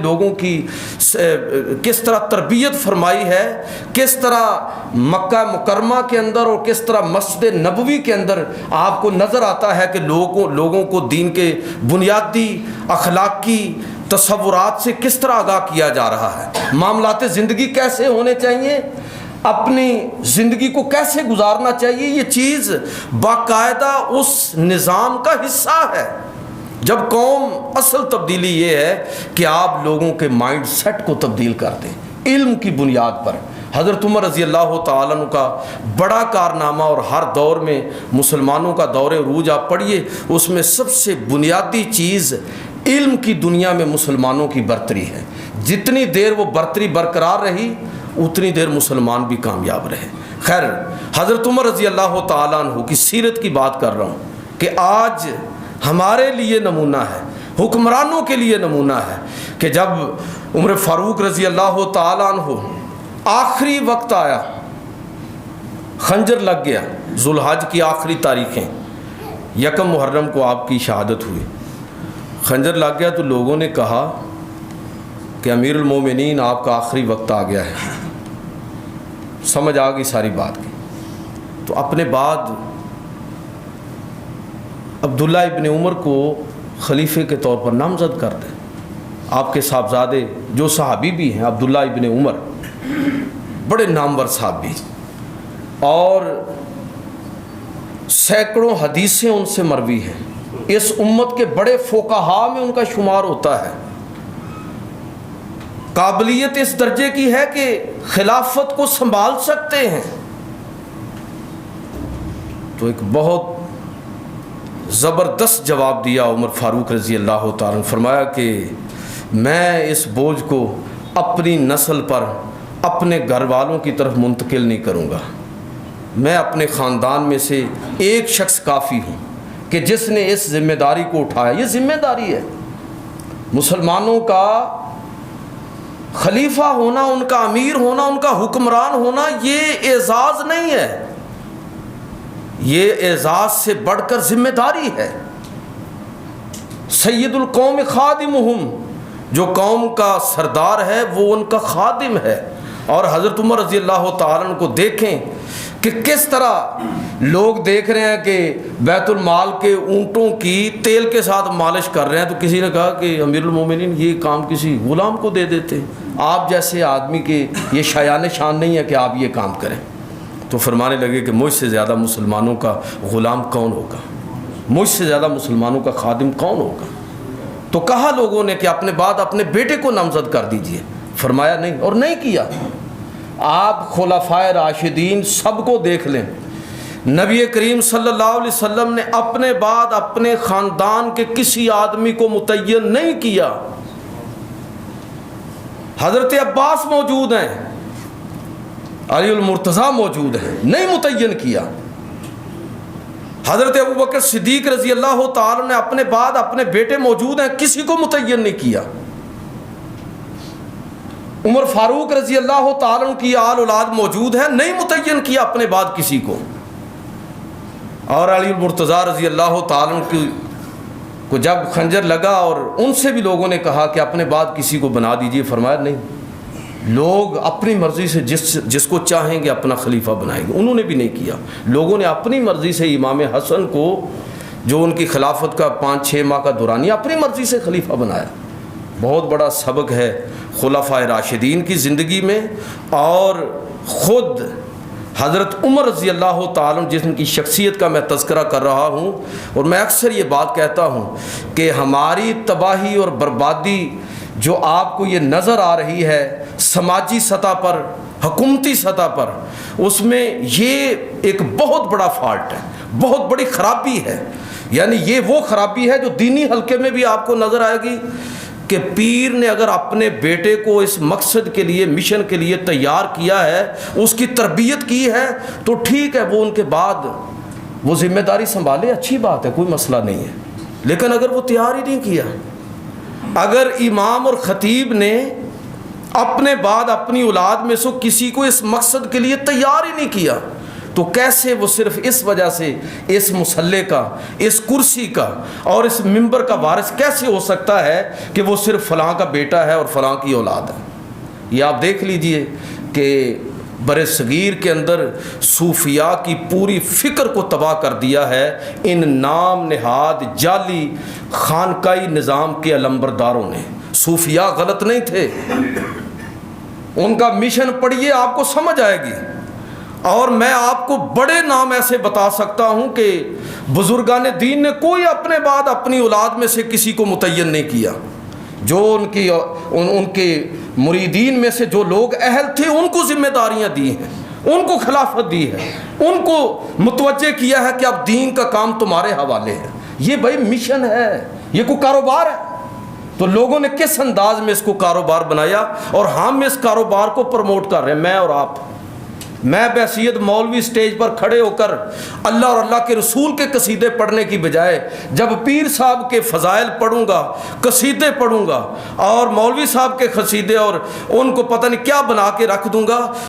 लोगों की किस तरह तरबियत फरमाई है, किस तरह मक्का मुकरमा के अंदर और किस तरह मस्जिद नबवी के अंदर आपको नज़र आता है कि लोगों को दीन के बुनियादी अखलाकी तसव्वुरात से किस तरह आगाह किया जा रहा है, मामलाते ज़िंदगी कैसे होने चाहिए, अपनी ज़िंदगी को कैसे गुजारना चाहिए। ये चीज़ बाकायदा उस निज़ाम का हिस्सा है। जब कौम असल तब्दीली ये है कि आप लोगों के माइंड सेट को तब्दील कर दें इल्म की बुनियाद पर। हज़रत उमर रज़ी अल्लाह तआला अन्हु का बड़ा कारनामा, और हर दौर में मुसलमानों का दौर रूज आप पढ़िए, उसमें सबसे बुनियादी चीज़ इल्म की दुनिया में मुसलमानों की बरतरी है। जितनी देर वो बरतरी बरकरार रही उतनी देर मुसलमान भी कामयाब रहे। खैर, हज़रत उमर रज़ी अल्लाह तआला अन्हु की सीरत की बात कर रहा हूँ कि आज हमारे लिए नमूना है, हुक्मरानों के लिए नमूना है कि जब उमर फ़ारूक रज़ी अल्लाह तआला अन्हु आखिरी वक्त आया, खंजर लग गया, जुल्हज की आखिरी तारीखें, यकम मुहर्रम को आपकी शहादत हुई, खंजर लग गया, तो लोगों ने कहा कि अमीरुल मोमिनीन आपका आखिरी वक्त आ गया है। समझ आ गई सारी बात की। तो अपने बाद अब्दुल्ला इब्ने उमर को खलीफे के तौर पर नामज़द कर दें। आपके साहबजादे जो सहाबी भी हैं, अब्दुल्ला इब्ने उमर बड़े नामवर सहाबी, और सैकड़ों हदीसें उनसे मरवी हैं, इस उम्मत के बड़े फ़ुक़हा में उनका शुमार होता है। काबिलियत इस दर्जे की है कि खिलाफत को संभाल सकते हैं। तो एक बहुत ज़बरदस्त जवाब दिया उमर फ़ारूक रज़ी अल्लाह तआला, फरमाया कि मैं इस बोझ को अपनी नस्ल पर, अपने घर वालों की तरफ मुंतकिल नहीं करूँगा। मैं अपने ख़ानदान में से एक शख्स काफ़ी हूँ कि जिसने इस ज़िम्मेदारी को उठाया। ये ज़िम्मेदारी है मुसलमानों का खलीफा होना, उनका अमीर होना, उनका हुक्मरान होना, ये एजाज़ नहीं है, ये एजाज़ से बढ़कर ज़िम्मेदारी है। सैयदुल कौम खादिमुहुम, जो कौम का सरदार है वो उनका खादिम है। और हज़रत उमर रज़ी अल्लाह तआला को देखें कि किस तरह लोग देख रहे हैं कि बैतुल माल के ऊँटों की तेल के साथ मालिश कर रहे हैं, तो किसी ने कहा कि अमीरुल मोमिनीन ये काम किसी ग़ुलाम को दे देते, आप जैसे आदमी के ये शायान शान नहीं है कि आप ये काम करें। तो फरमाने लगे कि मुझसे ज़्यादा मुसलमानों का ग़ुलाम कौन होगा, मुझसे ज़्यादा मुसलमानों का खादिम कौन होगा। तो कहा लोगों ने कि अपने बाद अपने बेटे को नामज़द कर दीजिए, फरमाया नहीं, और नहीं किया। आप खुलाफाए राशिदीन सबको देख लें, नबी करीम सल्लल्लाहु अलैहि वसल्लम ने अपने बाद अपने ख़ानदान के किसी आदमी को मुतय्यन नहीं किया। हज़रत अब्बास मौजूद हैं, अलीउल मुर्तज़ा मौजूद हैं, नहीं मुतय्यन किया। हज़रत अबू बकर सिद्दीक़ रज़ी अल्लाह तआला ने अपने बाद अपने बेटे मौजूद हैं, किसी को मुतय्यन नहीं किया। उमर फ़ारूक रज़ी अल्लाह तआला की आल औलाद मौजूद है, नहीं मुतय्यन किया अपने बाद किसी को। और अलीउल मुर्तज़ा रज़ी अल्लाह तआला को जब खंजर लगा और उनसे भी लोगों ने कहा कि अपने बाद किसी को बना दीजिए, फरमाया नहीं, लोग अपनी मर्ज़ी से जिसको चाहेंगे अपना खलीफा बनाएंगे। उन्होंने भी नहीं किया। लोगों ने अपनी मर्ज़ी से इमाम हसन को, जो उनकी खिलाफत का 5-6 माह का दौरानिया, अपनी मर्ज़ी से खलीफा बनाया। बहुत बड़ा सबक है खुलाफाए राशिदीन की ज़िंदगी में। और ख़ुद हज़रत उमर रज़ी अल्लाह तआला जिनकी शख्सियत का मैं तज़किरा कर रहा हूँ, और मैं अक्सर ये बात कहता हूँ कि हमारी तबाही और बर्बादी जो आपको ये नज़र आ रही है समाजी सतह पर, हुकूमती सतह पर, उसमें ये एक बहुत बड़ा फॉल्ट है, बहुत बड़ी ख़राबी है। यानी ये वो ख़राबी है जो दीनी हल्के में भी आपको नज़र आएगी कि पीर ने अगर अपने बेटे को इस मकसद के लिए, मिशन के लिए तैयार किया है, उसकी तरबियत की है, तो ठीक है, वो उनके बाद वो ज़िम्मेदारी संभाले, अच्छी बात है, कोई मसला नहीं है। लेकिन अगर वो तैयार ही नहीं किया, अगर इमाम और ख़तीब ने अपने बाद अपनी औलाद में से किसी को इस मकसद के लिए तैयार ही नहीं किया, तो कैसे वो सिर्फ इस वजह से इस मुसल्ले का, इस कुर्सी का और इस मिंबर का वारिस कैसे हो सकता है कि वो सिर्फ फ़लाँ का बेटा है और फ़लाँ की औलाद है। ये आप देख लीजिए कि बरे सगीर के अंदर सूफिया की पूरी फ़िक्र को तबाह कर दिया है इन नाम नहाद जाली खानकाई निज़ाम के अलंबरदारों ने। सूफिया गलत नहीं थे, उनका मिशन पढ़िए आपको समझ आएगी। और मैं आपको बड़े नाम ऐसे बता सकता हूँ कि बुजुर्गान दीन ने कोई अपने बाद अपनी औलाद में से किसी को मुतय्यन नहीं किया। जो उनके मुरीदीन में से जो लोग अहल थे उनको जिम्मेदारियां दी हैं, उनको खिलाफत दी है, उनको मुतवज्जे किया है कि अब दीन का काम तुम्हारे हवाले है। ये भाई मिशन है, ये कोई कारोबार है। तो लोगों ने किस अंदाज में इसको कारोबार बनाया और हम इस कारोबार को प्रमोट कर रहे हैं, मैं और आप। मैं बहसीयत मौलवी स्टेज पर खड़े होकर अल्लाह और अल्लाह के रसूल के कसीदे पढ़ने की बजाय जब पीर साहब के फ़ज़ाइल पढ़ूंगा, कसीदे पढ़ूंगा और मौलवी साहब के कसीदे और उनको पता नहीं क्या बना के रख दूंगा,